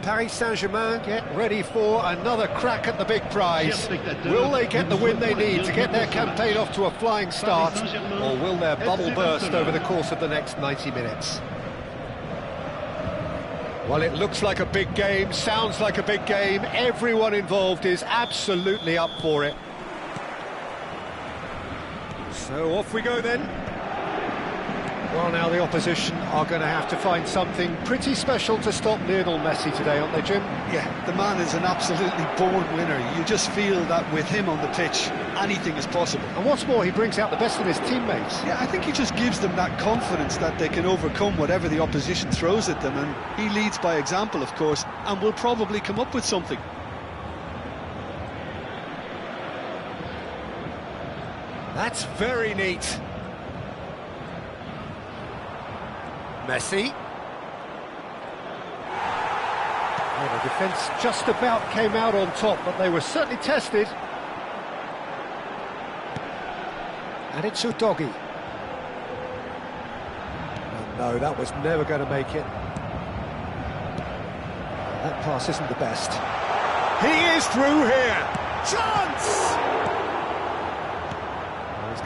Paris Saint-Germain get ready for another crack at the big prize. Will they get the win they need to get their campaign off to a flying start, or will their bubble burst over the course of the next 90 minutes? Well, it looks like a big game, sounds like a big game. Everyone involved is absolutely up for it. So off we go then. Well, now the opposition are going to have to find something pretty special to stop Lionel Messi today, aren't they, Jim? Yeah, the man is an absolutely born winner. You just feel that with him on the pitch, anything is possible. And what's more, he brings out the best in his teammates. Yeah, I think he just gives them that confidence that they can overcome whatever the opposition throws at them, and he leads by example, of course, and will probably come up with something. That's very neat. Messi. Well, the defence just about came out on top, but they were certainly tested. And it's Udogi. Oh, no, that was never going to make it. That pass isn't the best. He is through here. Chance!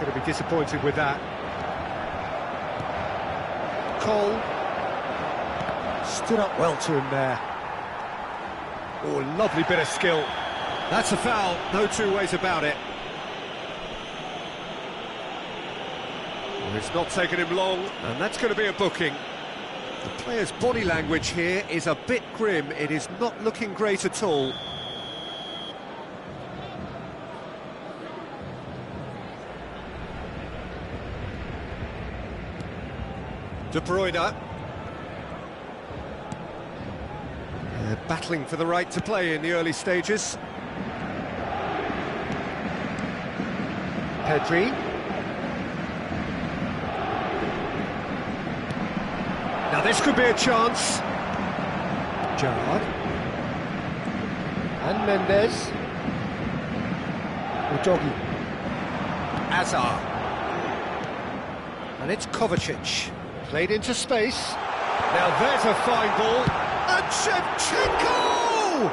going to be disappointed with that. Cole stood up well to him there. Oh, lovely bit of skill. That's a foul, no two ways about it. Well, it's not taken him long, and that's going to be a booking. The player's body language here is a bit grim. It is not looking great at all. De Bruyne. They're battling for the right to play in the early stages. Pedri. Now this could be a chance. Gerrard. And Mendes. Udogi. Azar. And it's Kovacic. Played into space. Now there's a fine ball. And Shevchenko!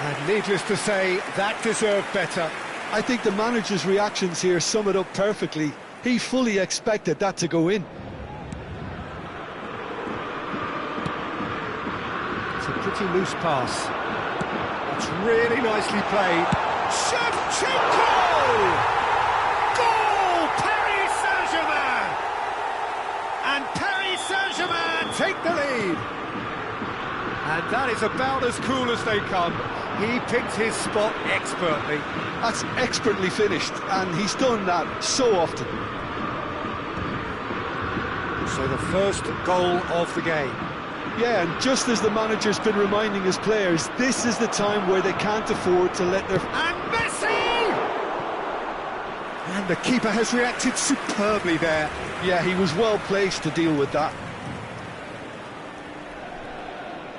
And needless to say, that deserved better. I think the manager's reactions here sum it up perfectly. He fully expected that to go in. It's a pretty loose pass. It's really nicely played. Shevchenko! Goal! Paris Saint-Germain! And Paris Saint-Germain take the lead. And that is about as cool as they come. He picked his spot expertly. That's expertly finished, and he's done that so often. So the first goal of the game. Yeah, and just as the manager's been reminding his players, this is the time where they can't afford to let their... And Messi! And the keeper has reacted superbly there. Yeah, he was well placed to deal with that.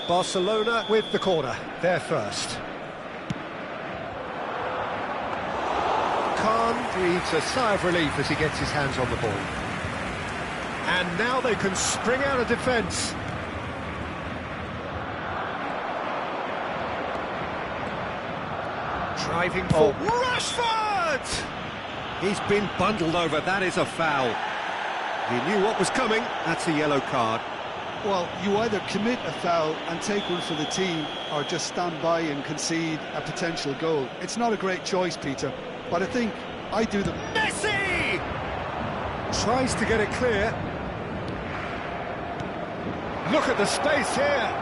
Barcelona with the corner, they're first. Khan breathes a sigh of relief as he gets his hands on the ball. And now they can spring out of defence. Driving for Rashford! He's been bundled over, that is a foul. He knew what was coming, that's a yellow card. Well, you either commit a foul and take one for the team, or just stand by and concede a potential goal. It's not a great choice, Peter, but I think I do the... Messi! Tries to get it clear. Look at the space here.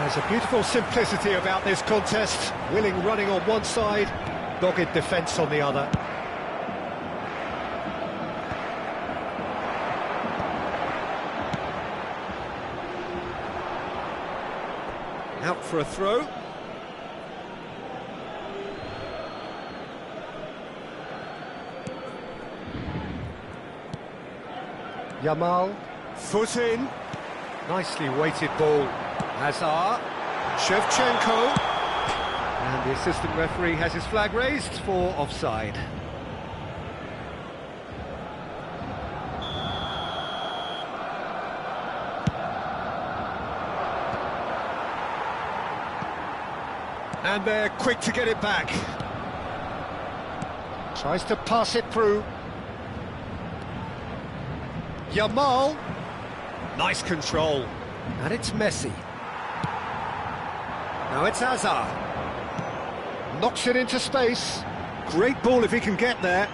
There's a beautiful simplicity about this contest. Willing running on one side, dogged defence on the other. Out for a throw. Yamal, foot in. Nicely weighted ball. Hazard, Shevchenko. And the assistant referee has his flag raised for offside. And they're quick to get it back. Tries to pass it through. Yamal. Nice control. And it's Messi. Now it's Hazard. Knocks it into space. Great ball if he can get there.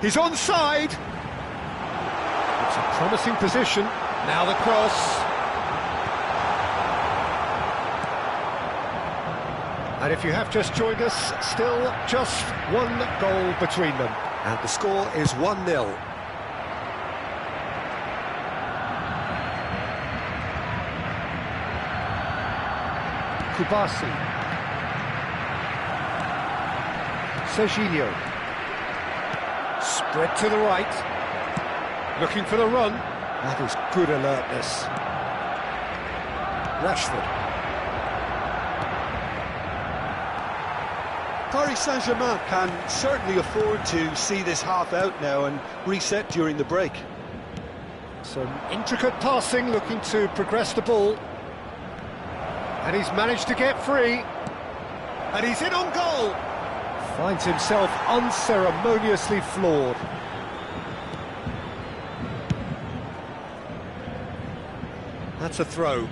He's onside. It's a promising position. Now the cross. And if you have just joined us, still just one goal between them. And the score is 1-0. Kubasi. Serginho. Spread to the right. Looking for the run. That is good alertness. Rashford. Paris Saint-Germain can certainly afford to see this half out now and reset during the break. Some intricate passing, looking to progress the ball. And he's managed to get free. And he's in on goal. Finds himself unceremoniously floored. That's a throw.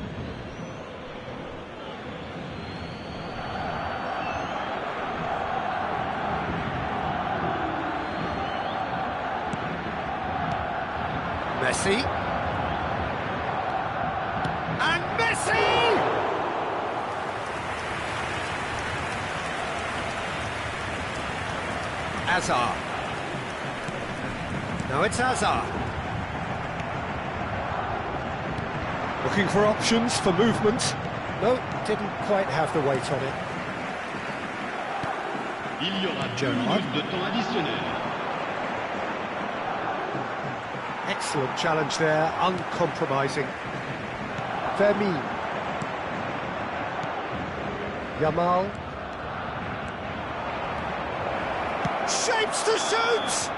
Messi. And Messi! Hazard. Now it's Hazard. Looking for options for movement. No, didn't quite have the weight on it. Il y aura 2 minutes de temps additionnel. Excellent challenge there, uncompromising. Vermeer. Yamal. Shapes to shoot!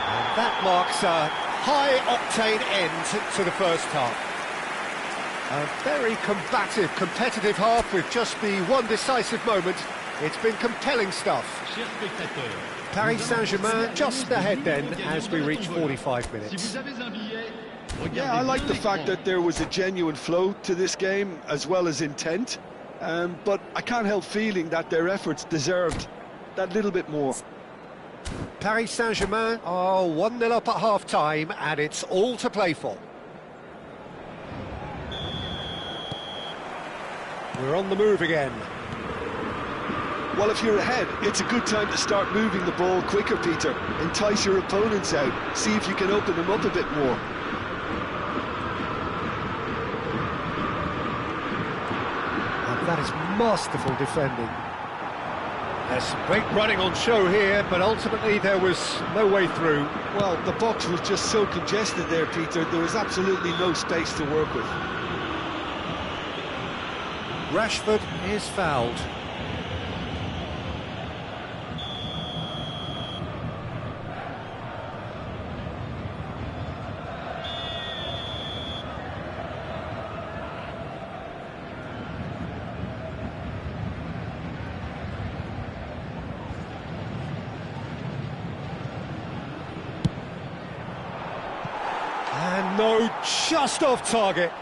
And that marks a high-octane end to the first half. A very combative, competitive half with just the one decisive moment. It's been compelling stuff. Chers spectateurs, Paris Saint-Germain just ahead then as we reach 45 minutes. Yeah, I like the fact that there was a genuine flow to this game as well as intent, but I can't help feeling that their efforts deserved that little bit more. Paris Saint-Germain are 1-0 up at half-time and it's all to play for. We're on the move again. Well, if you're ahead, it's a good time to start moving the ball quicker, Peter. Entice your opponents out, see if you can open them up a bit more. And that is masterful defending. There's some great running on show here, but ultimately there was no way through. Well, the box was just so congested there, Peter. There was absolutely no space to work with. Rashford is fouled. And no, just off target.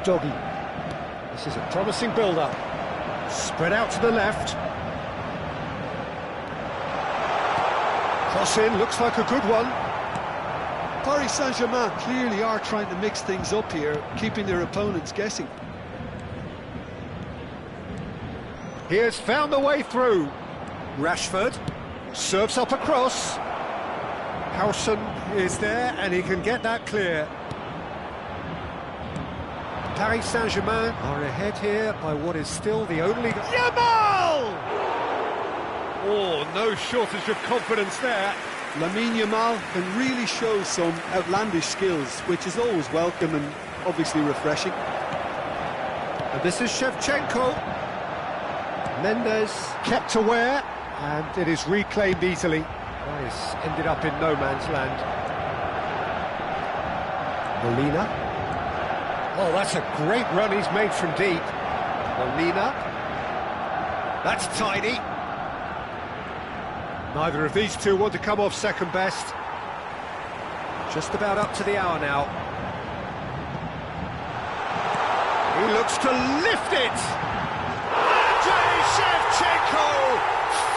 Doggy. This is a promising build-up. Spread out to the left. Cross in, looks like a good one. Paris Saint-Germain clearly are trying to mix things up here, keeping their opponents guessing. He has found the way through. Rashford serves up a cross. Howson is there and he can get that clear. Paris Saint-Germain are ahead here by what is still the only... Yamal! Oh, no shortage of confidence there. Lamine Yamal can really show some outlandish skills, which is always welcome and obviously refreshing. And this is Shevchenko. Mendes kept aware, and it is reclaimed easily. Nice, ended up in no man's land. Molina. Oh, that's a great run he's made from deep. Molina. That's tidy. Neither of these two want to come off second best. Just about up to the hour now. He looks to lift it. Andrei Shevchenko!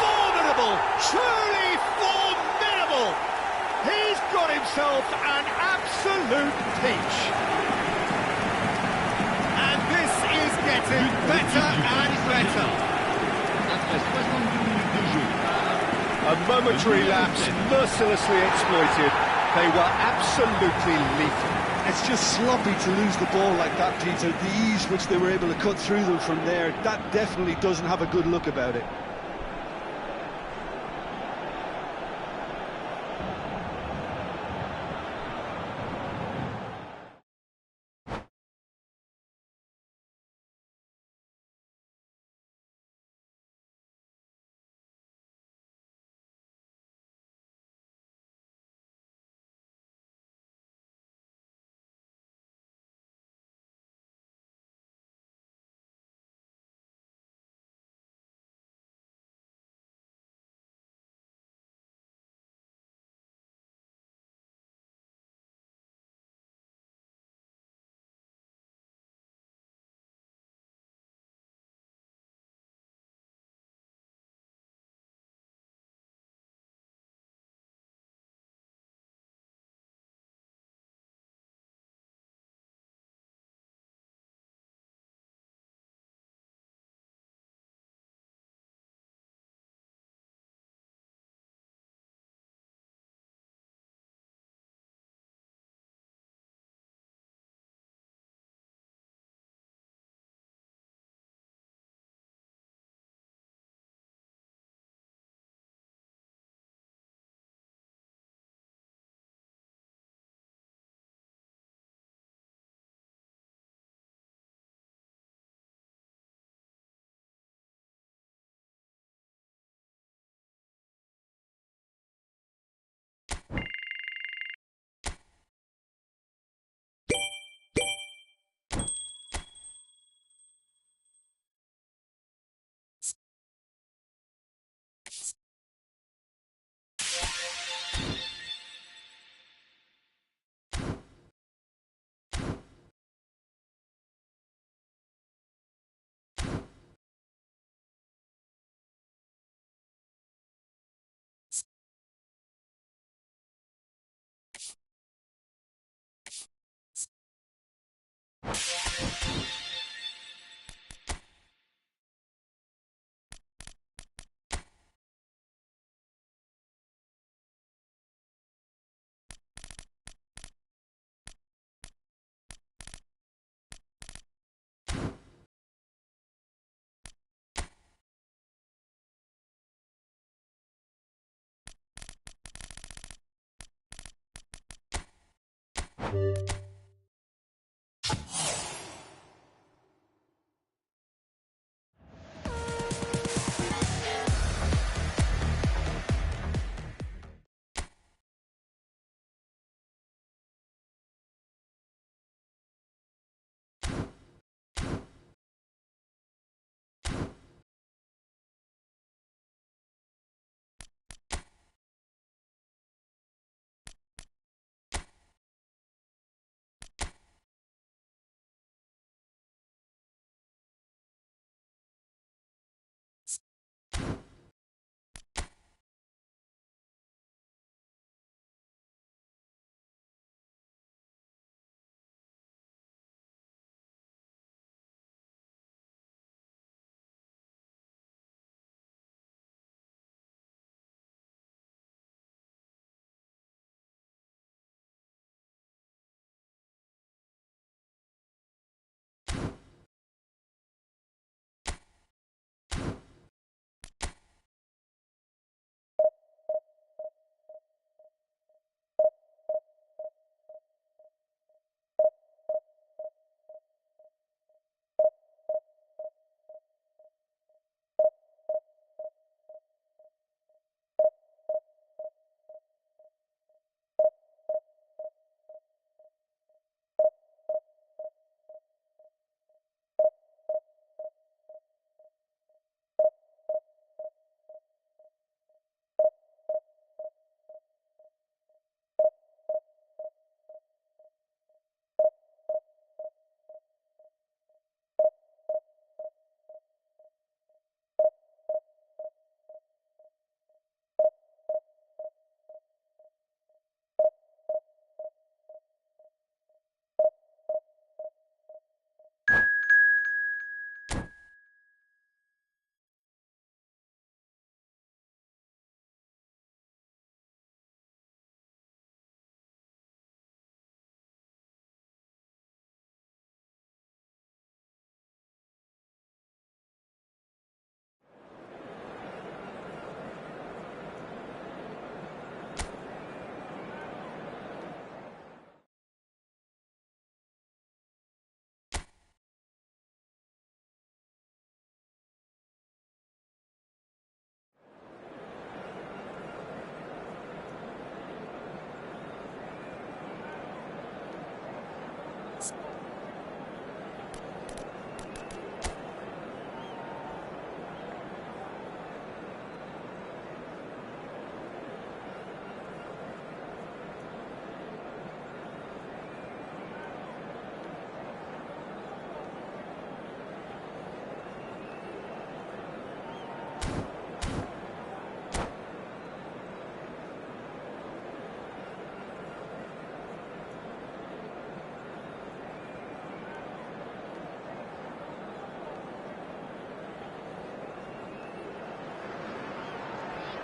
Formidable! Truly formidable! He's got himself an absolute peach. Getting better and better. A momentary lapse, mercilessly exploited. They were absolutely lethal. It's just sloppy to lose the ball like that, Peter. The ease which they were able to cut through them from there, that definitely doesn't have a good look about it.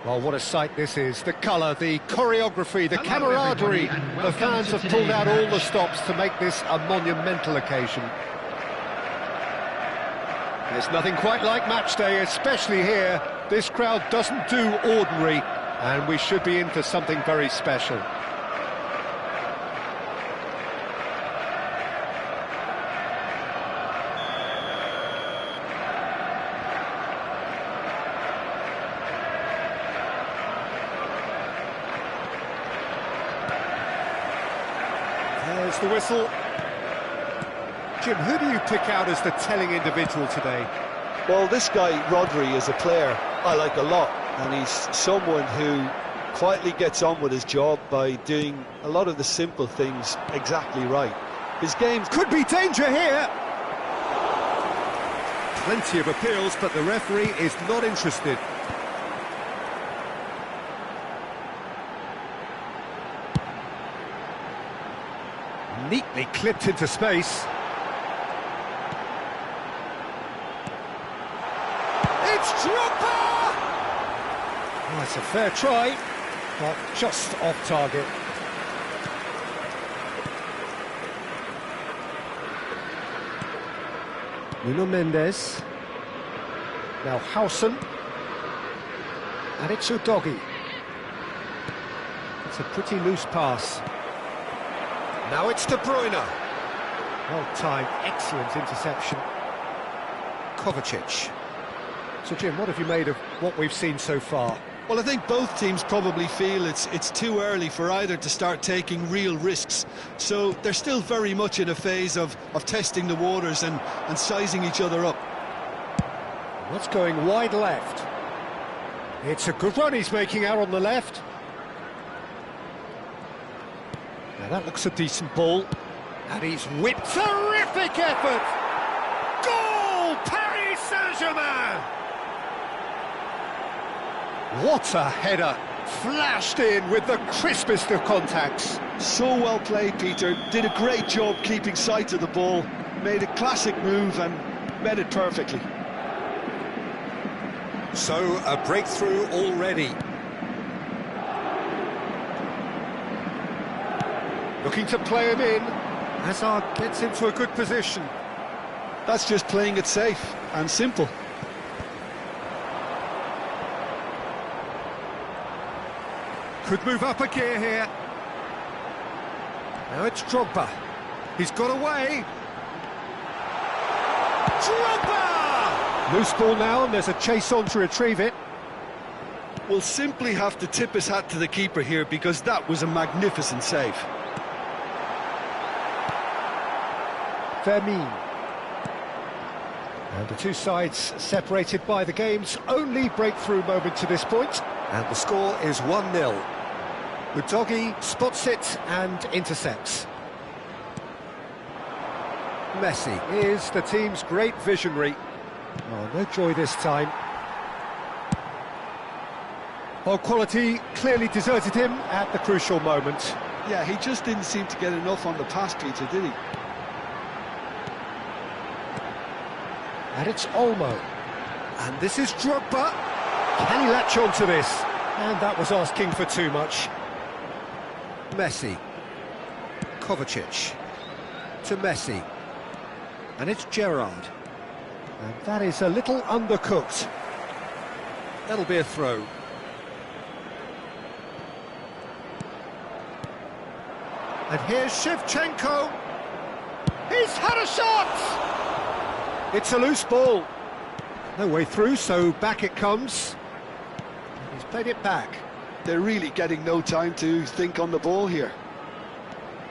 Well, what a sight this is. The colour, the choreography, the camaraderie. The fans have pulled out all the stops to make this a monumental occasion. There's nothing quite like match day, especially here. This crowd doesn't do ordinary, and we should be in for something very special. There's the whistle. Jim, who do you pick out as the telling individual today? Well, this guy, Rodri, is a player I like a lot, and he's someone who quietly gets on with his job by doing a lot of the simple things exactly right. His game could be danger here. Plenty of appeals, but the referee is not interested. Neatly clipped into space. It's Dropper! Oh, it's a fair try, but just off target. Nuno Mendes. Now Howson. And it's Udogi. It's a pretty loose pass. Now it's De Bruyne. Well-timed, excellent interception. Kovacic. So, Jim, what have you made of what we've seen so far? Well, I think both teams probably feel it's too early for either to start taking real risks. So they're still very much in a phase of testing the waters and sizing each other up. What's going wide left? It's a good run he's making out on the left. Now that looks a decent ball. And he's whipped. Terrific effort! Goal! Paris Saint-Germain! What a header! Flashed in with the crispest of contacts. So well played, Peter. Did a great job keeping sight of the ball. Made a classic move and met it perfectly. So, a breakthrough already. Looking to play him in. Hazard gets into a good position. That's just playing it safe and simple. Could move up a gear here. Now it's Drogba. He's got away. Drogba! Loose ball now, and there's a chase on to retrieve it. Will simply have to tip his hat to the keeper here because that was a magnificent save. Vermeer. And the two sides separated by the game's only breakthrough moment to this point. And the score is 1-0. Udogie spots it and intercepts. Messi is the team's great visionary. Oh, no joy this time. Well, quality clearly deserted him at the crucial moment. Yeah, he just didn't seem to get enough on the pass, Peter, did he? And it's Olmo. And this is Drogba. Can he latch on to this? And that was asking for too much. Messi. Kovacic. To Messi. And it's Gerrard. And that is a little undercooked. That'll be a throw. And here's Shevchenko. He's had a shot! It's a loose ball. No way through, so back it comes. He's played it back. They're really getting no time to think on the ball here.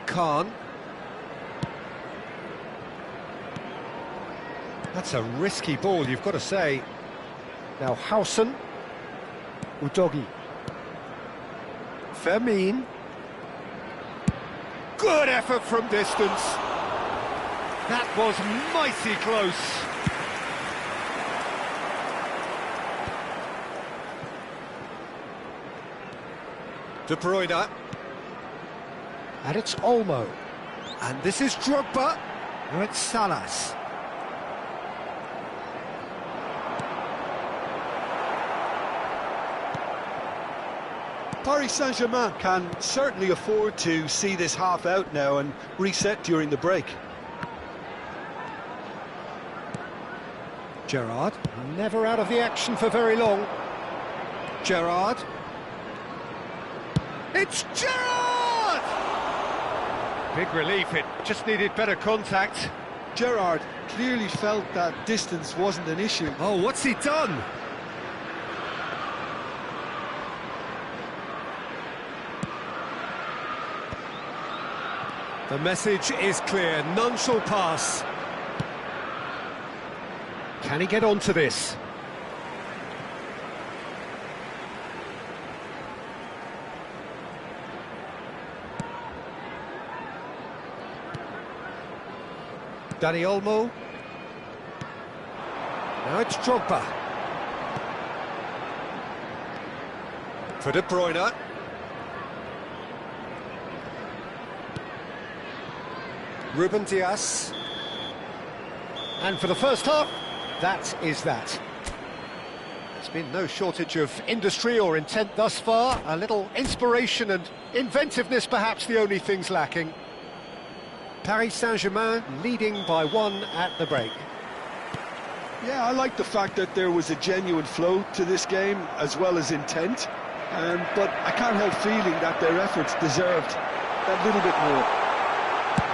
Khan. That's a risky ball, you've got to say. Now Howson. Udogie. Vermeer. Good effort from distance. That was mighty close. De Bruyne. And it's Olmo. And this is Drogba. And it's Salas. Paris Saint-Germain can certainly afford to see this half out now and reset during the break. Gerrard, never out of the action for very long. Gerrard. It's Gerrard! Big relief, it just needed better contact. Gerrard clearly felt that distance wasn't an issue. Oh, what's he done? The message is clear, none shall pass. Can he get onto this? Dani Olmo. Now it's Drogba. For De Bruyne. Ruben Dias. And for the first half, that is that. There's been no shortage of industry or intent thus far. A little inspiration and inventiveness, perhaps the only things lacking. Paris Saint-Germain leading by 1 at the break. Yeah, I like the fact that there was a genuine flow to this game as well as intent. But I can't help feeling that their efforts deserved that little bit more.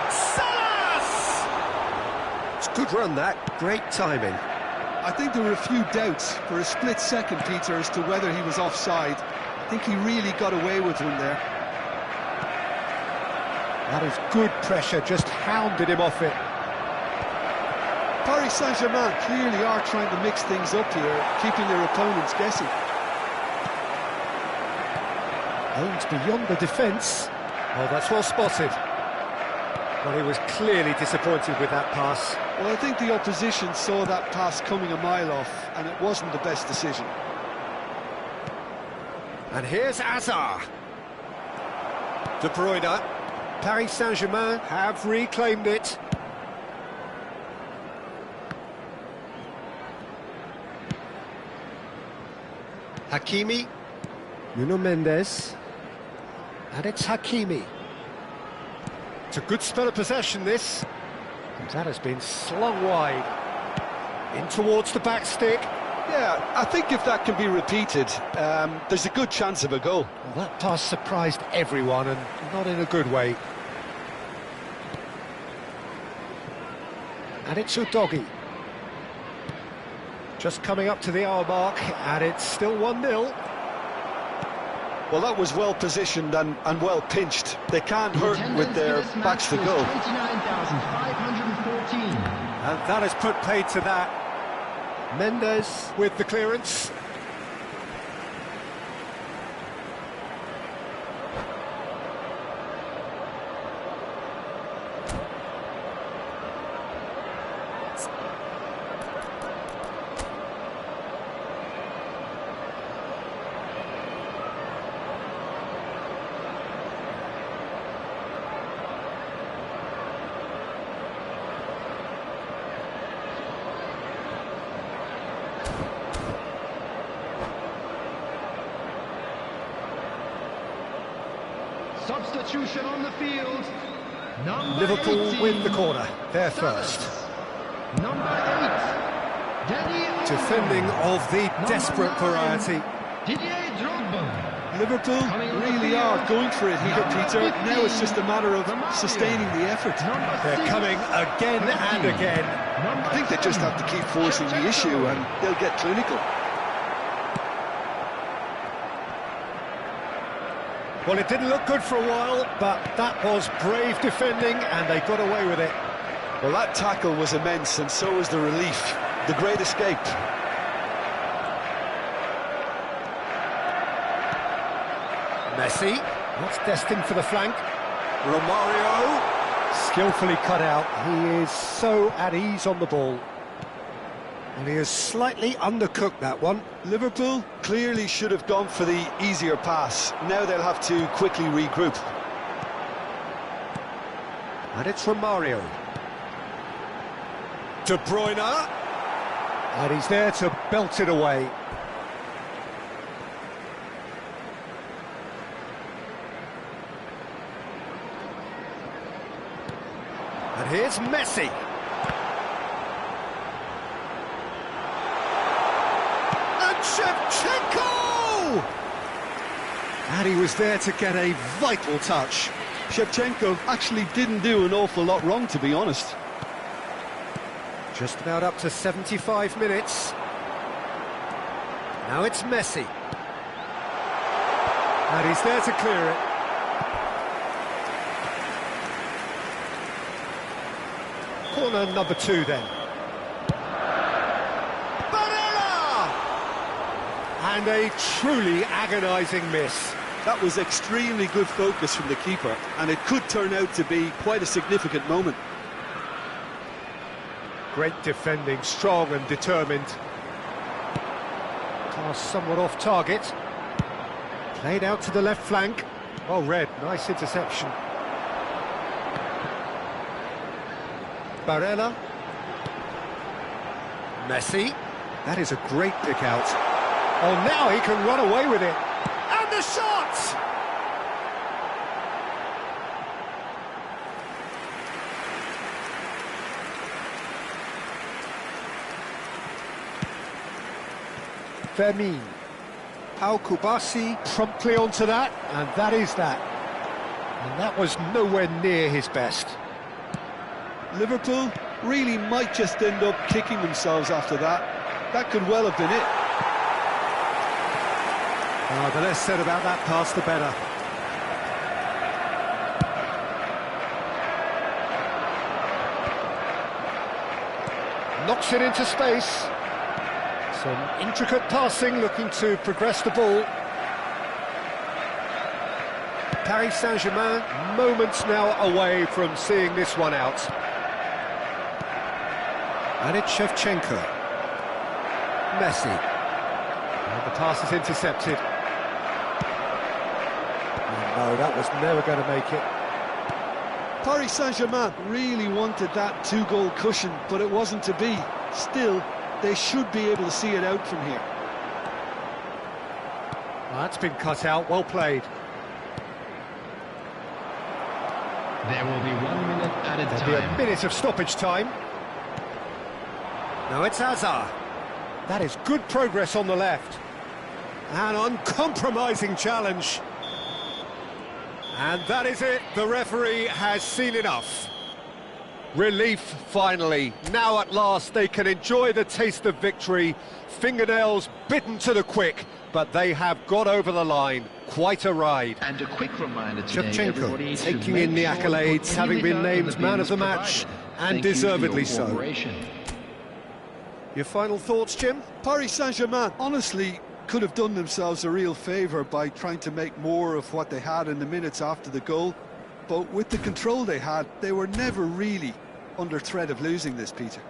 Salas! It's a good run, that. Great timing. I think there were a few doubts for a split second, Peter, as to whether he was offside. I think he really got away with one there. That is good pressure, just hounded him off it. Paris Saint-Germain clearly are trying to mix things up here, keeping their opponents guessing. Aims beyond the defence. Oh, that's well spotted. Well, he was clearly disappointed with that pass. Well, I think the opposition saw that pass coming a mile off, and it wasn't the best decision. And here's Hazard. De Bruyne. Paris Saint-Germain have reclaimed it. Hakimi. Nuno Mendes. And it's Hakimi. It's a good spell of possession, this. And that has been slung wide. In towards the back stick. Yeah, I think if that can be repeated, there's a good chance of a goal. Well, that pass surprised everyone, and not in a good way. And it's Udogi. Just coming up to the hour mark, and it's still 1-0. Well, that was well positioned and well pinched. They can't hurt with their backs to goal. 29,514. And that has put paid to that. Mendes with the clearance. Substitution on the field. Number Liverpool 18. win the corner. They're first. Number 8. Daniel. Defending of the desperate 9. variety. Didier Drogba. Liverpool really are going for it here, Peter. Now it's just a matter of sustaining the effort. They're coming again and again. I think they just have to keep forcing the issue and they'll get clinical. Well, it didn't look good for a while, but that was brave defending, and they got away with it. Well, that tackle was immense, and so was the relief. The great escape. Messi, that's destined for the flank. Romario, skillfully cut out. He is so at ease on the ball. And he has slightly undercooked that one. Liverpool clearly should have gone for the easier pass. Now they'll have to quickly regroup. And it's Romario. De Bruyne. And he's there to belt it away. And here's Messi. Shevchenko! And he was there to get a vital touch. Shevchenko actually didn't do an awful lot wrong, to be honest. Just about up to 75 minutes. Now it's Messi. And he's there to clear it. Corner number 2 then. And a truly agonising miss. That was extremely good focus from the keeper, and it could turn out to be quite a significant moment. Great defending, strong and determined. Pass somewhat off target. Played out to the left flank. Well read, nice interception. Barella. Messi. That is a great pick out. Oh, now he can run away with it. And the shot! Fermin. Pau Kubasi promptly onto that, and that is that. And that was nowhere near his best. Liverpool really might just end up kicking themselves after that. That could well have been it. Oh, the less said about that pass, the better. Knocks it into space. Some intricate passing, looking to progress the ball. Paris Saint-Germain, moments now away from seeing this one out. And it's Shevchenko. Messi. And the pass is intercepted. Oh, no, that was never going to make it. Paris Saint-Germain really wanted that two-goal cushion, but it wasn't to be. Still, they should be able to see it out from here. Well, that's been cut out, well played. There will be 1 minute added There'll be a time. minute of stoppage time. Now it's Hazard. That is good progress on the left. An uncompromising challenge. And that is it. The referee has seen enough. Relief, finally. Now at last they can enjoy the taste of victory. Fingernails bitten to the quick, but they have got over the line. Quite a ride. And a quick reminder today, everybody, Shevchenko to taking make in the sure accolades, put having been any named man of the match, and Thank you for deservedly your so. cooperation. Your final thoughts, Jim? Paris Saint-Germain honestly could have done themselves a real favour by trying to make more of what they had in the minutes after the goal. But with the control they had, they were never really under threat of losing this, Peter.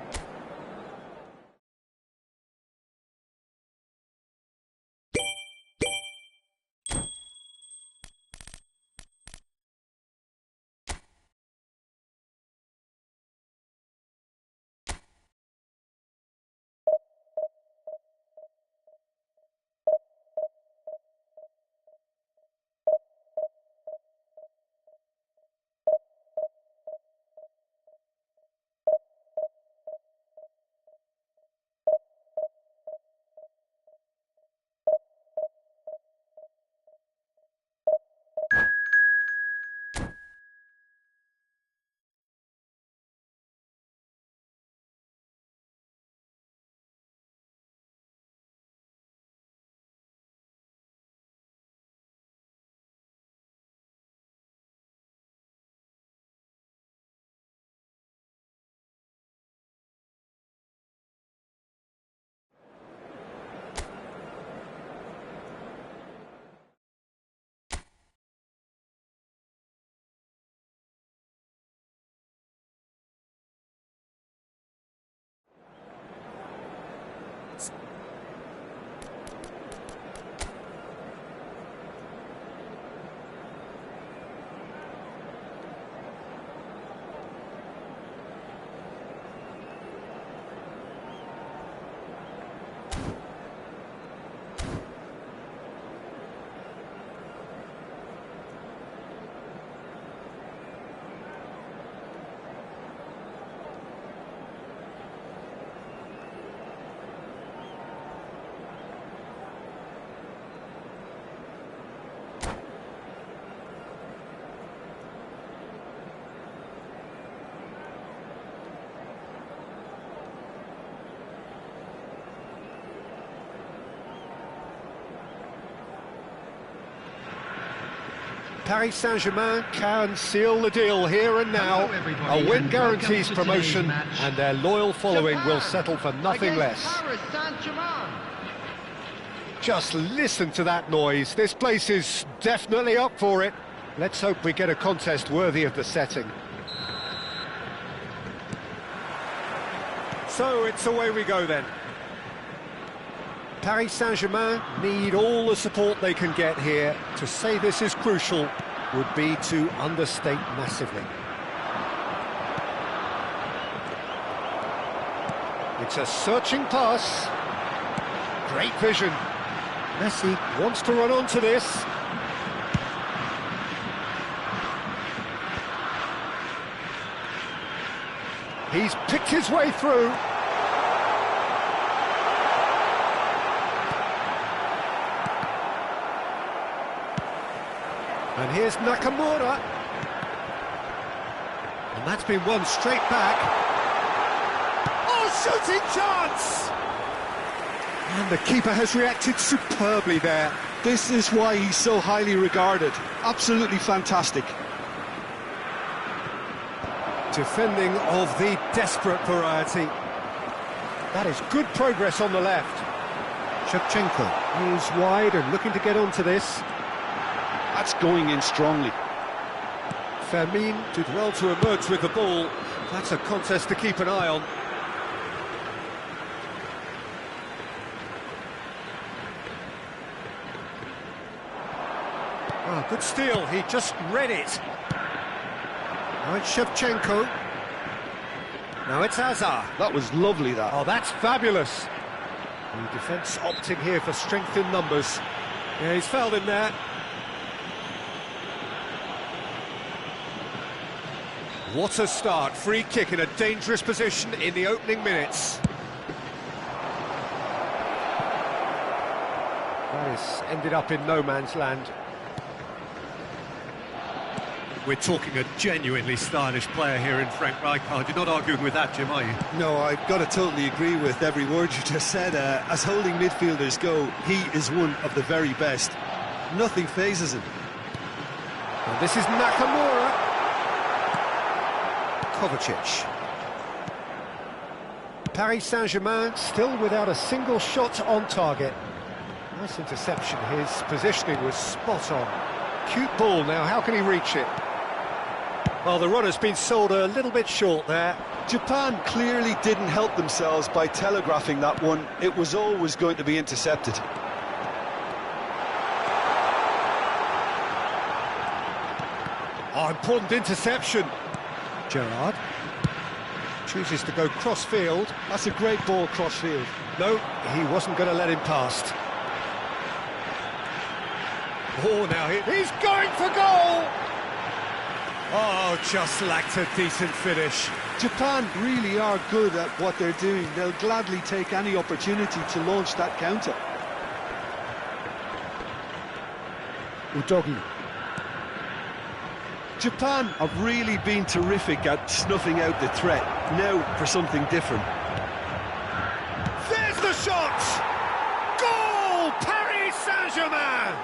Paris Saint-Germain can seal the deal here and now. Hello, everybody, A win and guarantees welcome to promotion, today's match. and their loyal following will Japan settle for nothing against less. Paris Saint-Germain. Just listen to that noise. This place is definitely up for it. Let's hope we get a contest worthy of the setting. So it's away we go then. Paris Saint-Germain need all the support they can get here. To say this is crucial would be to understate massively. It's a searching pass. Great vision. Messi wants to run onto this. He's picked his way through. And here's Nakamura. And That's been won straight back. Oh, shooting chance! And the keeper has reacted superbly there. This is why he's so highly regarded. Absolutely fantastic. Defending of the desperate variety. That is good progress on the left. Shevchenko is wide and looking to get onto this. That's going in strongly. Fermin did well to emerge with the ball. That's a contest to keep an eye on. Oh, good steal, he just read it. Now it's Shevchenko. Now it's Hazard. That was lovely, that. Oh, that's fabulous. The defence opting here for strength in numbers. Yeah, he's fouled him there. What a start. Free kick in a dangerous position in the opening minutes. That has ended up in no man's land. We're talking a genuinely stylish player here in Frank Rijkaard. You're not arguing with that, Jim, are you? No, I've got to totally agree with every word you just said. As holding midfielders go, he is one of the very best. Nothing phases him. And this is Nakamura. Kovacic. Paris Saint-Germain still without a single shot on target. Nice interception. His positioning was spot on. Cute ball now. How can he reach it? Well, the runner's been sold a little bit short there. Japan clearly didn't help themselves by telegraphing that one. It was always going to be intercepted. Oh, important interception. Gerrard chooses to go cross-field. That's a great ball cross-field. No, he wasn't going to let him past. Oh, now he's going for goal! Oh, just lacked a decent finish. Japan really are good at what they're doing. They'll gladly take any opportunity to launch that counter. Udogi. Japan have really been terrific at snuffing out the threat. Now for something different. There's the shot! Goal! Paris Saint-Germain!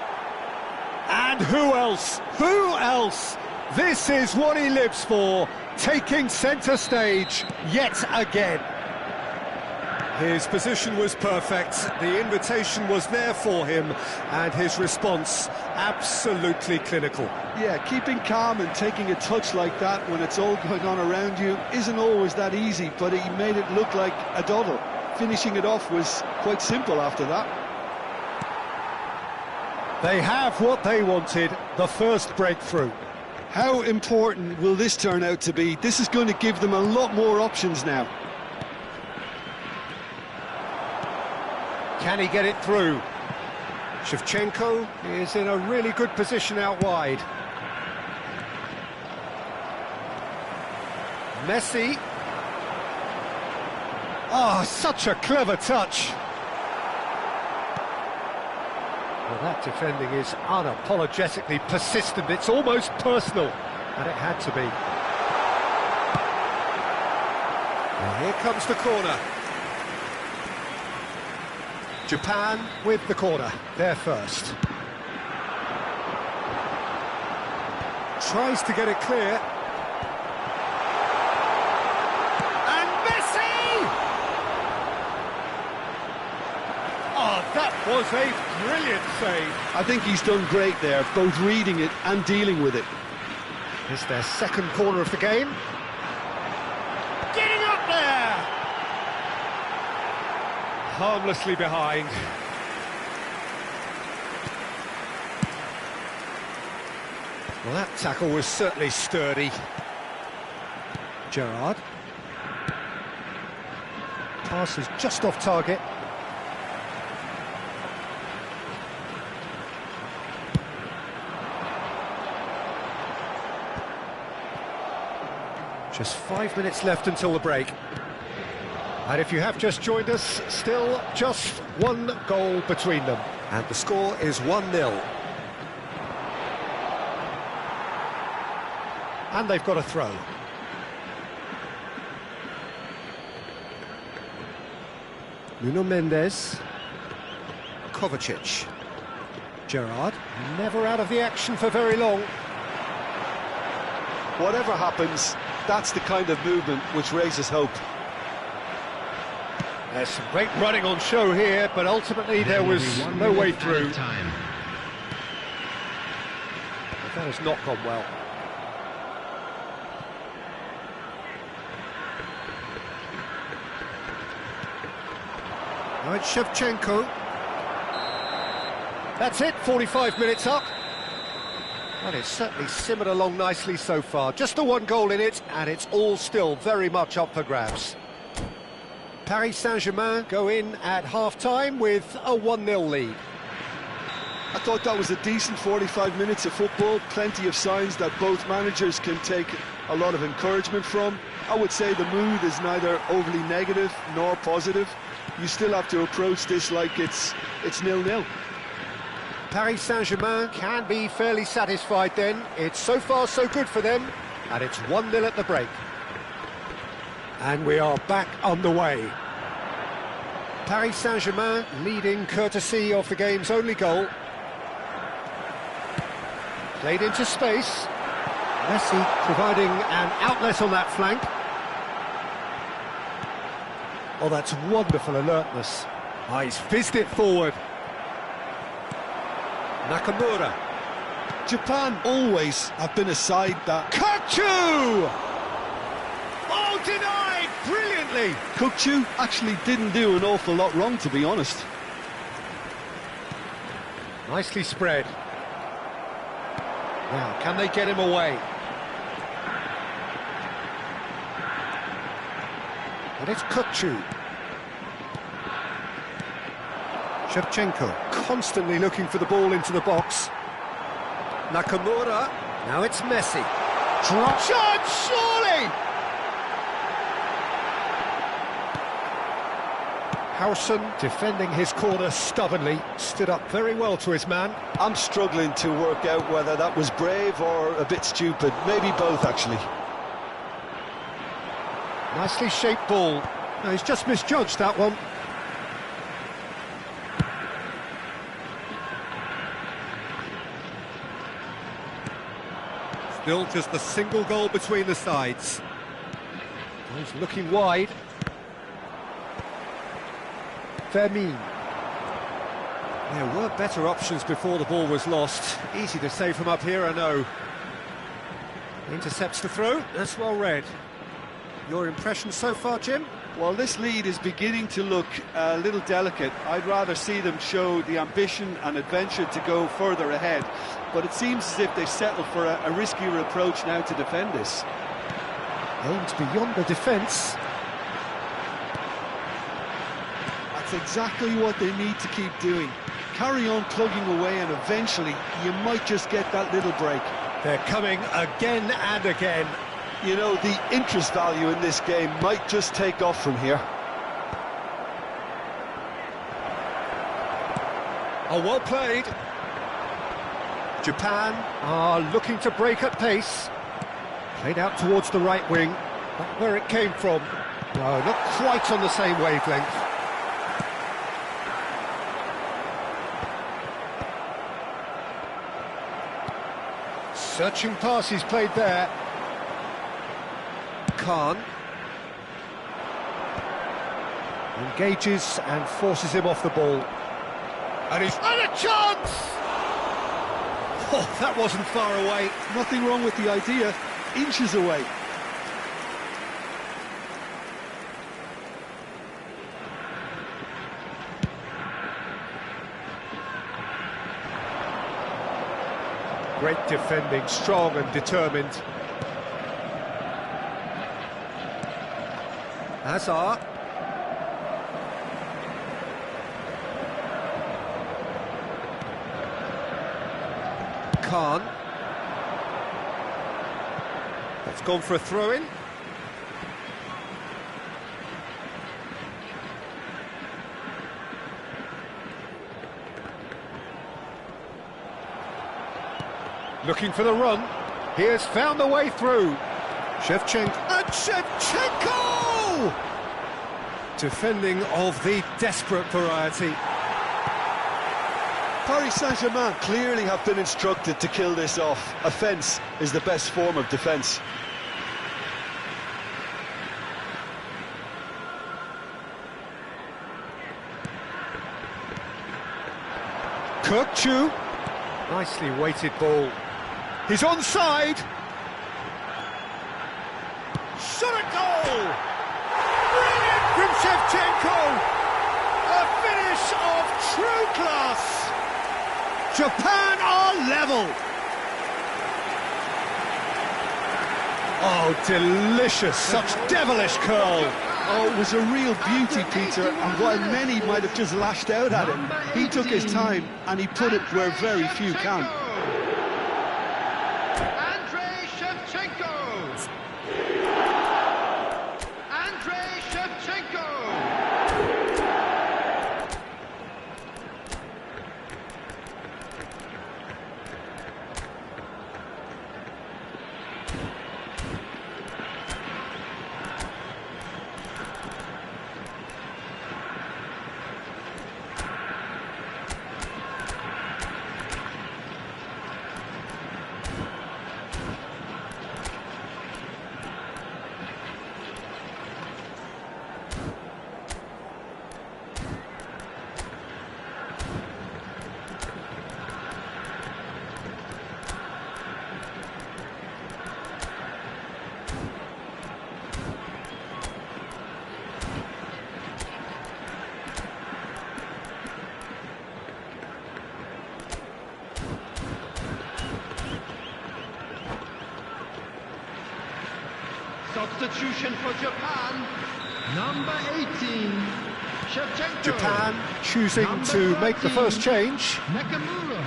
And who else? Who else? This is what he lives for, taking centre stage yet again. His position was perfect, the invitation was there for him, and his response absolutely clinical. Yeah, keeping calm and taking a touch like that when it's all going on around you isn't always that easy, but he made it look like a doddle. Finishing it off was quite simple after that. They have what they wanted, the first breakthrough. How important will this turn out to be? This is going to give them a lot more options now. Can he get it through? Shevchenko is in a really good position out wide. Messi. Oh, such a clever touch. Well, that defending is unapologetically persistent. It's almost personal, and it had to be. And here comes the corner. Japan with the corner, they're first. Tries to get it clear. And Messi! Oh, that was a brilliant save. I think he's done great there, both reading it and dealing with it. It's their second corner of the game. Getting up there! Harmlessly behind. Well, that tackle was certainly sturdy. Gerrard. Pass is just off target. Just 5 minutes left until the break. And if you have just joined us, still just one goal between them. And the score is 1-0. And they've got a throw. Nuno Mendes. Kovacic. Gerrard, never out of the action for very long. Whatever happens, that's the kind of movement which raises hope. There's some great running on show here, but ultimately there was no way through. Time. But that has not gone well. Now it's Shevchenko. That's it, 45 minutes up. Well, it's certainly simmered along nicely so far. Just the one goal in it, and it's all still very much up for grabs. Paris Saint-Germain go in at half-time with a 1-0 lead. I thought that was a decent 45 minutes of football, plenty of signs that both managers can take a lot of encouragement from. I would say the mood is neither overly negative nor positive. You still have to approach this like it's 0-0. Paris Saint-Germain can be fairly satisfied then. It's so far so good for them, and it's 1-0 at the break. And we are back underway. Paris Saint-Germain leading courtesy of the game's only goal. Played into space. Messi providing an outlet on that flank. Oh, that's wonderful alertness. Oh, he's fizzed it forward. Nakamura. Japan always have been a side that... Kochu! Oh, denied brilliantly! Kukçu actually didn't do an awful lot wrong, to be honest. Nicely spread. Now, can they get him away? And it's Kukçu. Shevchenko constantly looking for the ball into the box. Nakamura. Now it's Messi. Drop shot, surely! Howson defending his corner stubbornly, stood up very well to his man. I'm struggling to work out whether that was brave or a bit stupid. Maybe both, actually. Nicely shaped ball. No, he's just misjudged that one. Still just a single goal between the sides. He's looking wide. Fermin. There were better options before the ball was lost. Easy to say from up here, I know. Intercepts the throw, that's well read. Your impression so far, Jim? Well, this lead is beginning to look a little delicate. I'd rather see them show the ambition and adventure to go further ahead. But it seems as if they settle for a riskier approach now to defend this. Aims beyond the defence. That's exactly what they need to keep doing. Carry on plugging away, and eventually you might just get that little break. They're coming again and again. You know, the interest value in this game might just take off from here. Oh, well played. Japan are looking to break at pace. Played out towards the right wing. Not where it came from. No, not quite on the same wavelength. Searching pass he's played there. Khan engages and forces him off the ball. And he's had a chance! Oh, that wasn't far away. Nothing wrong with the idea. Inches away. Great defending, strong and determined. Hazard. Khan. That's gone for a throw-in. Looking for the run. He has found the way through. Shevchenko. And Shevchenko! Defending of the desperate variety. Paris Saint-Germain clearly have been instructed to kill this off. Offence is the best form of defence. Kirkchu. Nicely weighted ball. He's onside. Shot at goal! Brilliant from Shevchenko! A finish of true class! Japan are level! Oh, delicious, such devilish curl! Oh, it was a real beauty, Peter, and while many might have just lashed out at him, he took his time and he put it where very few can. Substitution for Japan, number 18, Shevchenko. Japan choosing Number to make the 13, first change. Nakamura.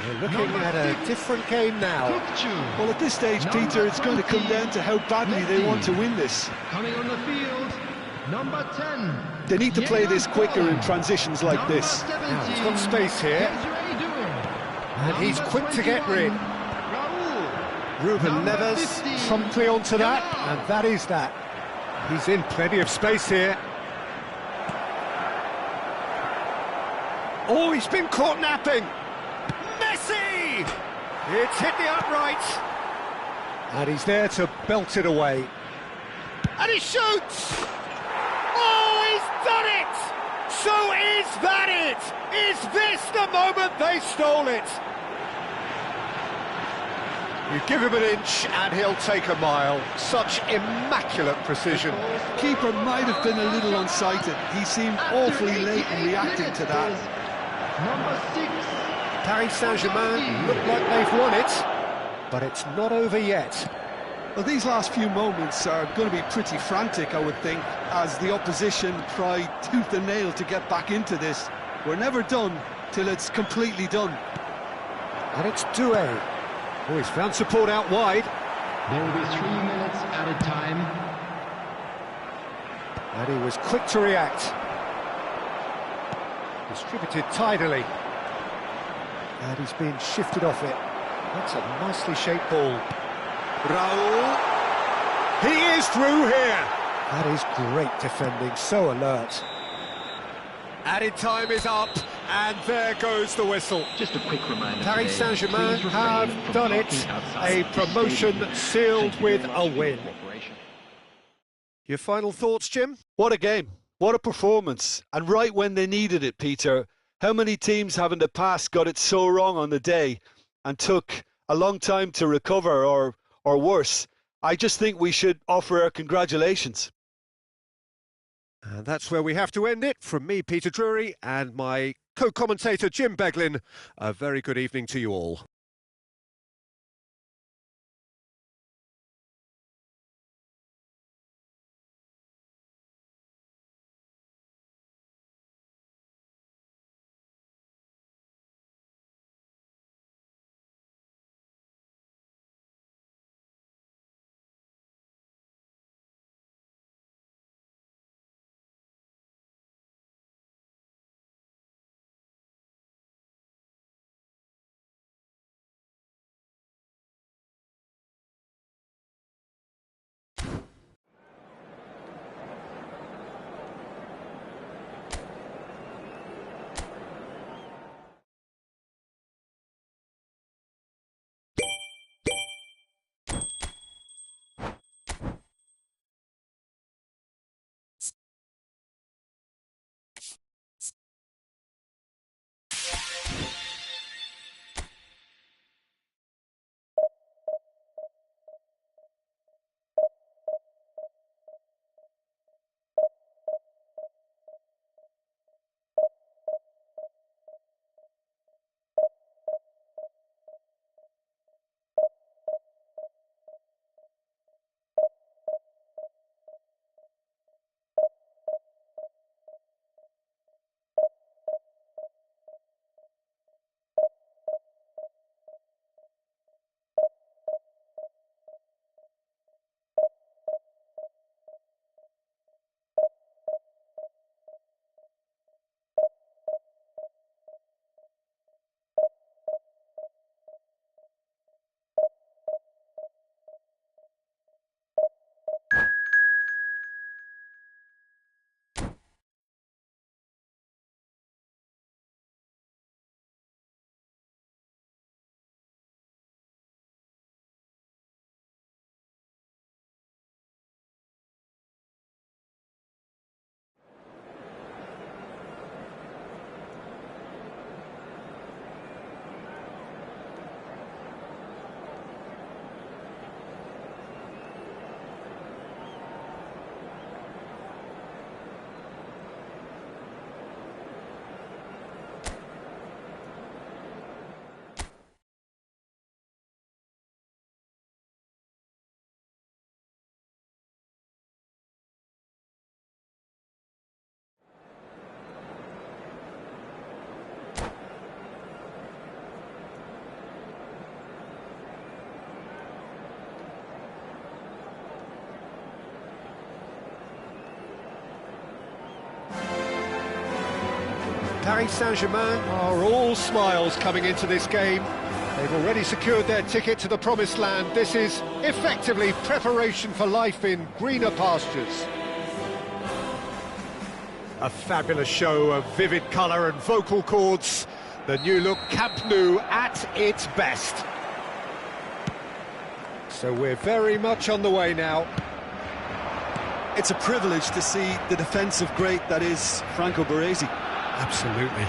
We're looking Number at a 6, different game now. Kirkchu. Well, at this stage, Number Peter, it's going to come 20, down to how badly they want to win this. Coming on the field, number 10. They need to play this quicker in transitions like Number this. 17, Now, he's got space here. And he's Number quick to get 21, rid. Raul. Ruben Number Neves 15, promptly onto that, Yamal. and that is that. He's in plenty of space here. Oh, he's been caught napping. Messi! It's hit the uprights. And he's there to belt it away. And he shoots! Oh, he's done it! So is that it? Is this the moment they stole it? You give him an inch and he'll take a mile. Such immaculate precision. Keeper might have been a little unsighted. He seemed awfully late in reacting to that. Number 6. Paris Saint-Germain look like they've won it, but it's not over yet. Well, these last few moments are going to be pretty frantic, I would think, as the opposition try tooth and nail to get back into this. We're never done till it's completely done. And it's Doué. Oh, he's found support out wide. There will be 3 minutes added time. And he was quick to react. Distributed tidily. And he's been shifted off it. That's a nicely shaped ball. Raul. He is through here. That is great defending, so alert. Added time is up, and there goes the whistle. Just a quick reminder. Paris today, Saint-Germain please refrain have from done talking it. outside A the promotion stadium. sealed Thank you very with much a for your win. cooperation. Your final thoughts, Jim? What a game. What a performance. And right when they needed it, Peter. How many teams have in the past got it so wrong on the day and took a long time to recover or worse? I just think we should offer our congratulations. And that's where we have to end it. From me, Peter Drury, and my co-commentator, Jim Beglin. A very good evening to you all. Paris Saint-Germain are all smiles coming into this game. They've already secured their ticket to the promised land. This is effectively preparation for life in greener pastures. A fabulous show of vivid colour and vocal cords. The new look Camp Nou at its best. So we're very much on the way now. It's a privilege to see the defensive great that is Franco Baresi. Absolutely.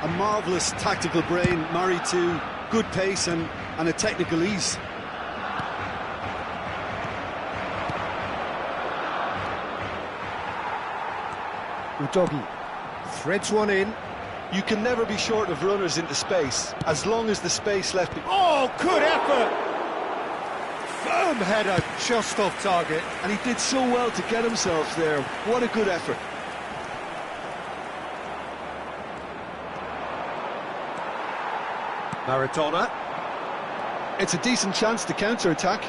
A marvellous tactical brain married to good pace and a technical ease. Udogi threads one in. You can never be short of runners into space, as long as the space left... Oh, good effort! Firm header, just off target. And he did so well to get himself there. What a good effort. Maradona. It's a decent chance to counter-attack.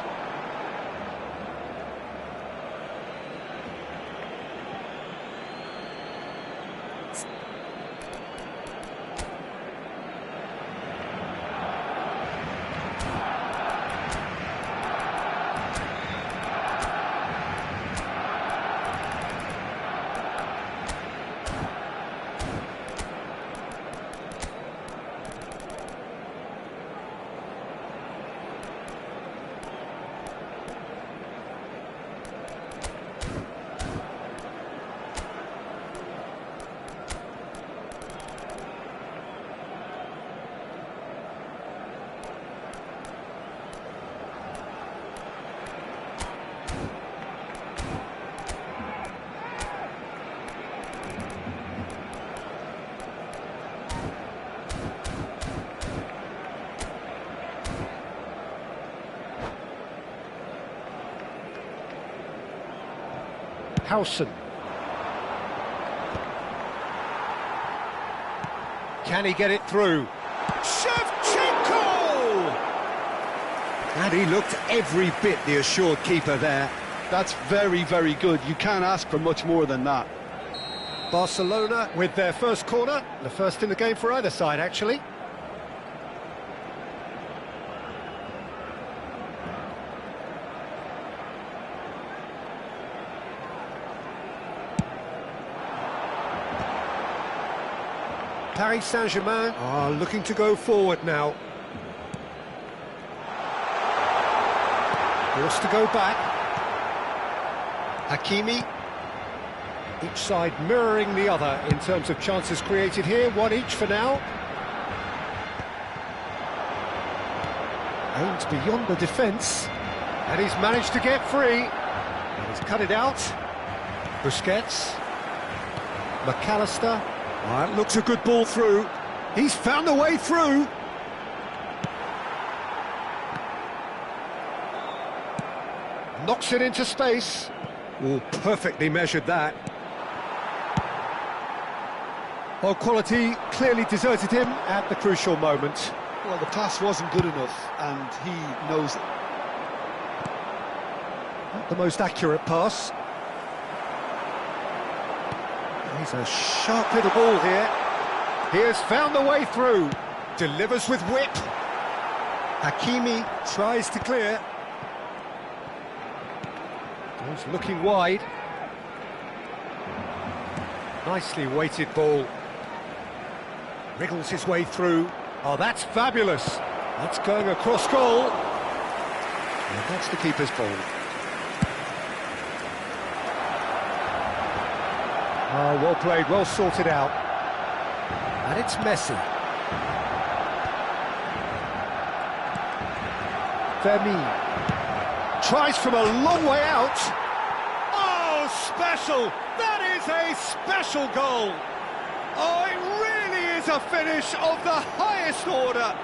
Howson. Can he get it through? Shevchenko! And he looked every bit the assured keeper there. That's very, very good. You can't ask for much more than that. Barcelona with their first corner, the first in the game for either side, actually. Paris Saint-Germain are looking to go forward now. Forced to go back. Hakimi. Each side mirroring the other in terms of chances created here. One each for now. Aims beyond the defence. And he's managed to get free. And he's cut it out. Busquets. McAllister. That looks a good ball through. He's found a way through. Knocks it into space. Oh, perfectly measured that. Well, quality clearly deserted him at the crucial moment. Well, the pass wasn't good enough, and he knows it. Not the most accurate pass. He's a sharp little ball here. He has found the way through. Delivers with whip. Hakimi tries to clear. Goes looking wide. Nicely weighted ball. Wriggles his way through. Oh, that's fabulous. That's going across goal. And that's the keeper's ball. Oh, well played, well sorted out. And it's Messi. Vermeer. Tries from a long way out. Oh, special! That is a special goal! Oh, it really is a finish of the highest order.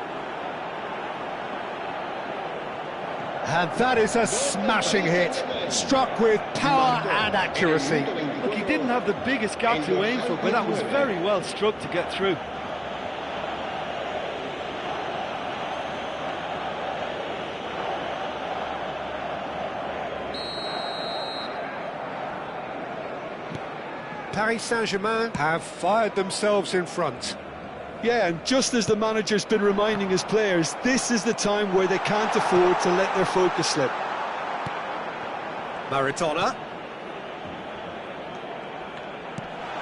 And that is a smashing hit, struck with power and accuracy. Look, he didn't have the biggest gap to aim for, but that was very well struck to get through. Paris Saint-Germain have fired themselves in front. Yeah, and just as the manager's been reminding his players, this is the time where they can't afford to let their focus slip. Maradona.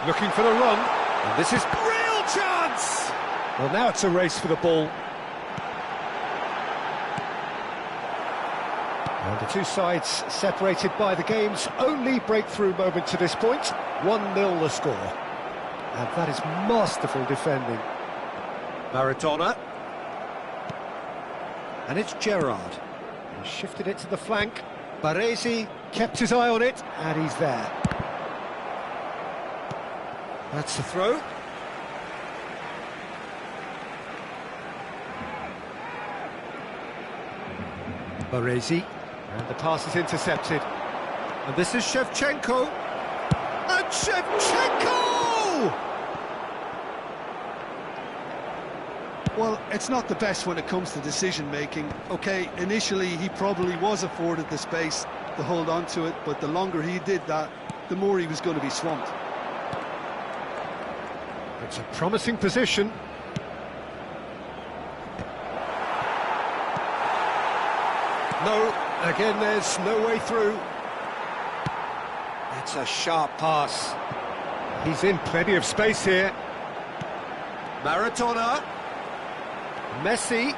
Looking for the run. And this is real chance! Well, now it's a race for the ball. And the two sides separated by the game's only breakthrough moment to this point. 1-0 the score. And that is masterful defending. Maradona. And it's Gerrard. He shifted it to the flank. Baresi kept his eye on it, and he's there. That's the throw. Baresi. And the pass is intercepted. And this is Shevchenko. And Shevchenko! Well, it's not the best when it comes to decision-making. OK, initially he probably was afforded the space to hold on to it, but the longer he did that, the more he was going to be swamped. It's a promising position. No, again there's no way through. It's a sharp pass. He's in plenty of space here. Maradona. Messi.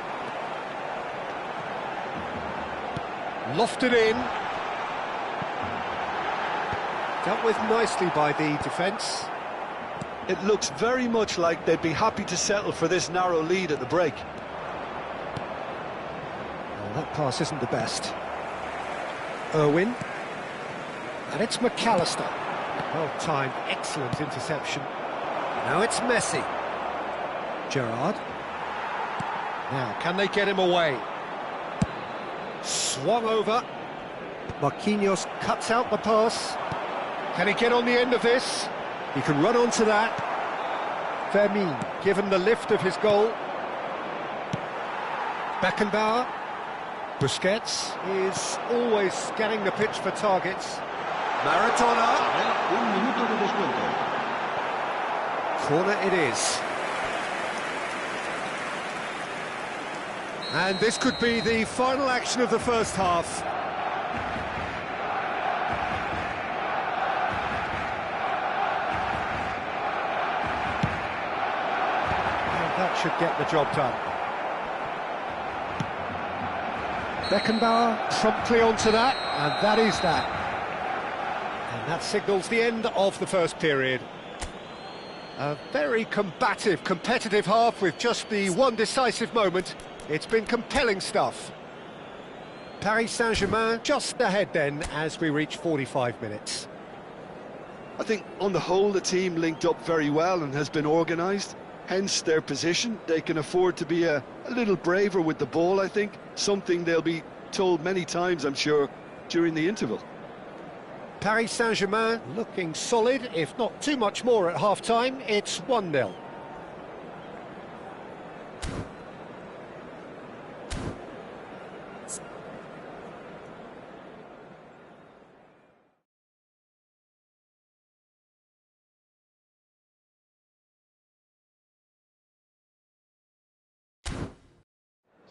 Lofted in. Dealt with nicely by the defence. It looks very much like they'd be happy to settle for this narrow lead at the break. Well, that pass isn't the best. Irwin. And it's McAllister. Well-timed, excellent interception. Now it's Messi. Gerrard. Now, can they get him away? Swung over. Marquinhos cuts out the pass. Can he get on the end of this? He can run onto that. Fermin, given the lift of his goal. Beckenbauer. Busquets is always scanning the pitch for targets. Maradona. Corner it is. And this could be the final action of the first half. And that should get the job done. Beckenbauer promptly onto that, and that is that. And that signals the end of the first period. A very combative, competitive half with just the one decisive moment. It's been compelling stuff. Paris Saint-Germain just ahead then as we reach 45 minutes. I think on the whole the team linked up very well and has been organised. Hence their position. They can afford to be a little braver with the ball, I think. Something they'll be told many times, I'm sure, during the interval. Paris Saint-Germain looking solid, if not too much more at half-time. It's 1-0.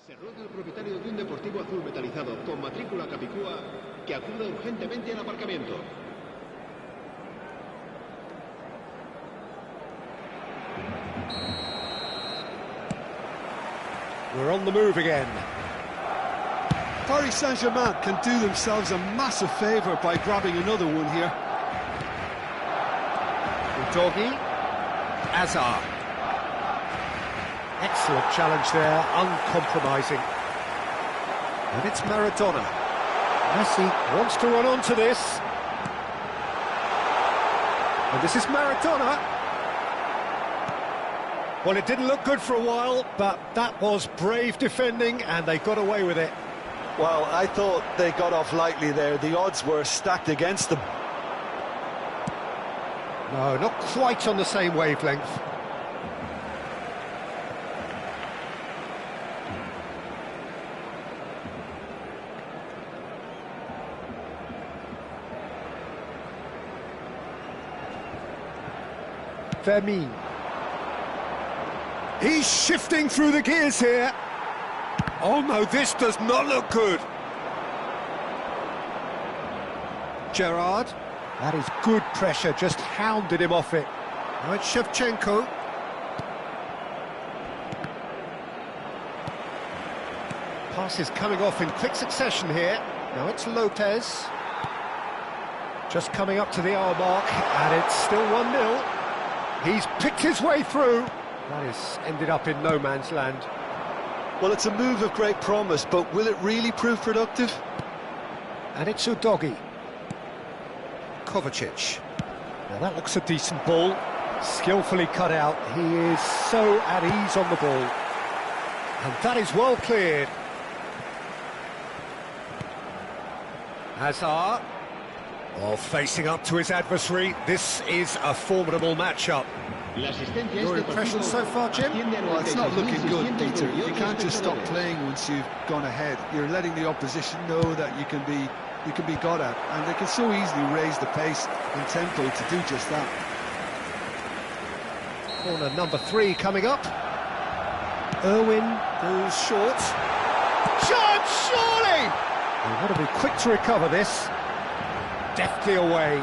Se ruega al propietario de un deportivo azul metalizado con matrícula capicúa que acuda urgentemente al aparcamiento. We're on the move again. Paris Saint-Germain can do themselves a massive favour by grabbing another one here. Udogi. Hazard. Excellent challenge there, uncompromising. And it's Maradona. Messi wants to run onto this. And this is Maradona. Well, it didn't look good for a while, but that was brave defending, and they got away with it. Well, I thought they got off lightly there. The odds were stacked against them. No, not quite on the same wavelength. Fermin. He's shifting through the gears here. Oh no, this does not look good. Gerrard. That is good pressure, just hounded him off it. Now it's Shevchenko. Passes coming off in quick succession here. Now it's Lopez. Just coming up to the hour mark, and it's still 1-0. He's picked his way through. That has ended up in no man's land. Well, it's a move of great promise, but will it really prove productive? And it's Udogi. Kovacic. Now that looks a decent ball. Skillfully cut out. He is so at ease on the ball. And that is well cleared. Hazard. Oh, facing up to his adversary. This is a formidable matchup. Your impression so far, Jim? Well, it's not looking good, Peter. You can't just stop playing once you've gone ahead. You're letting the opposition know that you can be got at, and they can so easily raise the pace and tempo to do just that. Corner number 3 coming up. Irwin goes short. Shot, surely! They've got to be quick to recover this. Deftly away.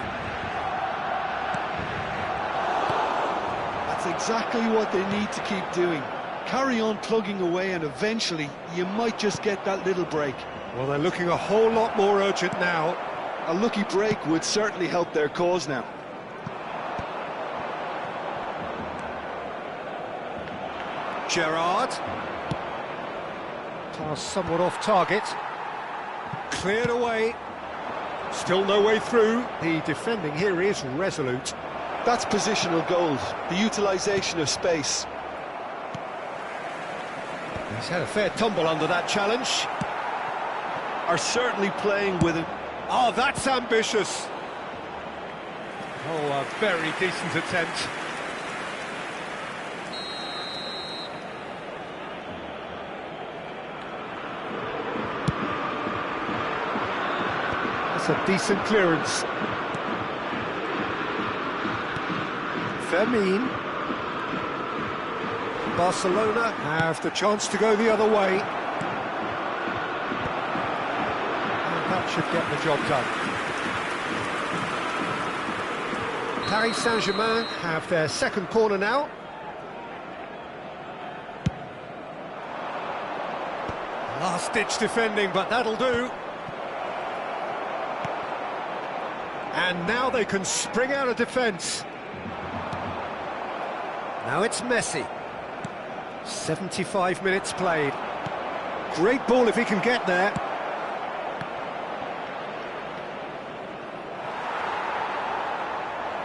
That's exactly what they need to keep doing. Carry on plugging away, and eventually you might just get that little break. Well, they're looking a whole lot more urgent now. A lucky break would certainly help their cause now. Gerrard. Pass somewhat off target. Cleared away. Still no way through. The defending here is resolute. That's positional gold, the utilisation of space. He's had a fair tumble under that challenge. Are certainly playing with him. Oh, that's ambitious. Oh, a very decent attempt. That's a decent clearance. Fermin. Barcelona have the chance to go the other way. And that should get the job done. Paris Saint-Germain have their second corner now. Last-ditch defending, but that'll do. And now they can spring out of defence. Now it's Messi. 75 minutes played. Great ball if he can get there.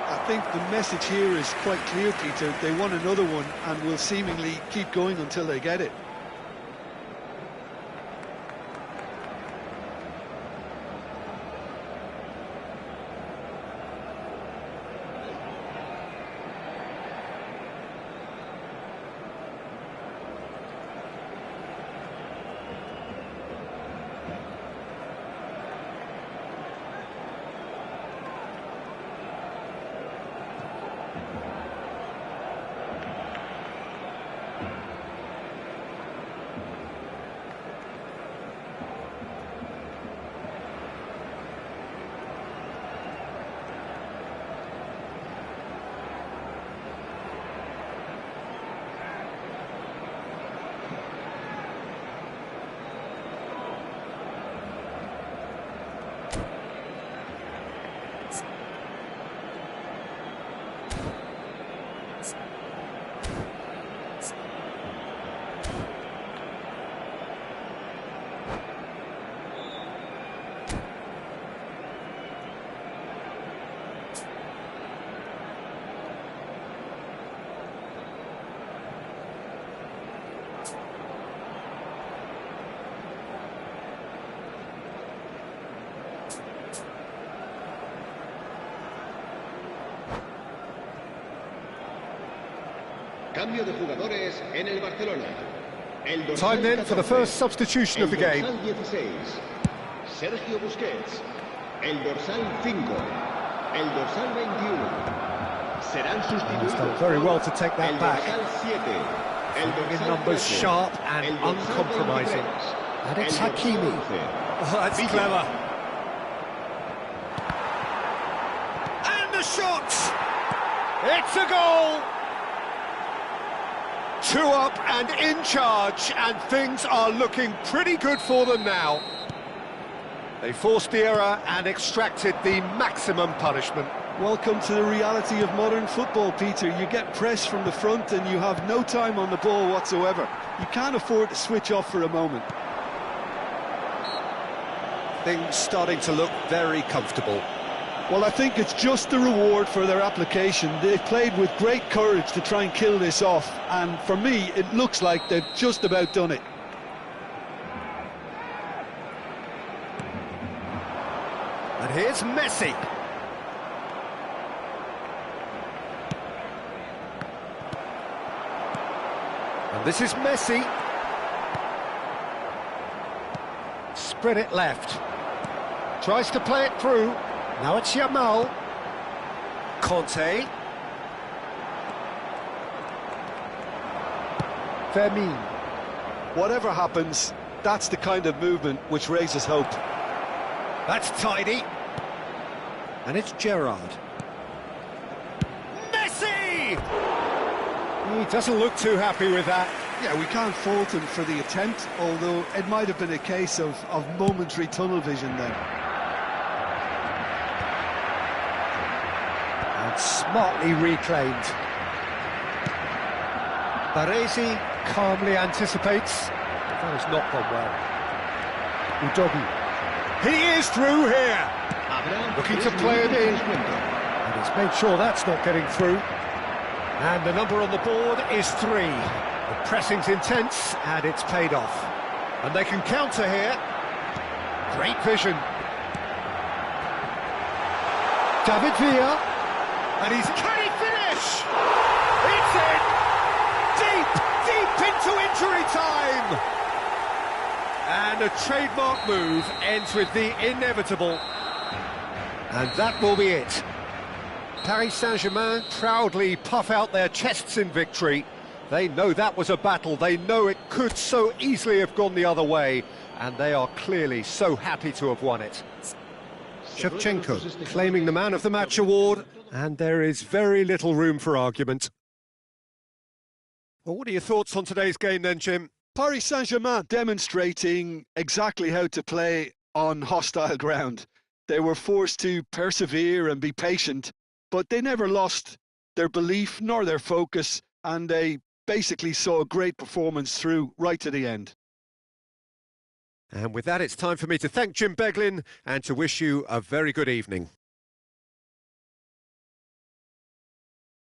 I think the message here is quite clear, Peter. They want another one and will seemingly keep going until they get it. Cambio de jugadores en el Barcelona. Time then for the first substitution of the game. El dorsal 16, Sergio Busquets. El dorsal 5, el dorsal 21, Serán He's sustituidos done very por well to take that el back. dorsal 7, el In dorsal numbers 13, sharp and el dorsal uncompromising. 23, And it's el dorsal Hakimi. 11. Oh, that's Villa. clever. And the shot! It's a goal! 2 up and in charge, and things are looking pretty good for them now. They forced the error and extracted the maximum punishment. Welcome to the reality of modern football, Peter. You get pressed from the front and you have no time on the ball whatsoever. You can't afford to switch off for a moment. Things starting to look very comfortable. Well, I think it's just the reward for their application. They've played with great courage to try and kill this off, and for me, it looks like they've just about done it. And here's Messi. And this is Messi. Spread it left. Tries to play it through. Now it's Yamal. Conte. Fermin. Whatever happens, that's the kind of movement which raises hope. That's tidy. And it's Gerrard. Messi! He doesn't look too happy with that. Yeah, we can't fault him for the attempt, although it might have been a case of momentary tunnel vision then. And smartly reclaimed. Baresi calmly anticipates. That has not gone well. Udogi. He is through here. Looking to play it in. And he's made sure that's not getting through. And the number on the board is 3. The pressing's intense, and it's paid off. And they can counter here. Great vision. David Villa. And can he finish? It's in! Deep into injury time! And a trademark move ends with the inevitable. And that will be it. Paris Saint-Germain proudly puff out their chests in victory. They know that was a battle. They know it could so easily have gone the other way. And they are clearly so happy to have won it. Shevchenko claiming the Man of the Match award. And there is very little room for argument. Well, what are your thoughts on today's game then, Jim? Paris Saint-Germain demonstrating exactly how to play on hostile ground. They were forced to persevere and be patient, but they never lost their belief nor their focus, and they basically saw a great performance through right to the end. And with that, it's time for me to thank Jim Beglin and to wish you a very good evening.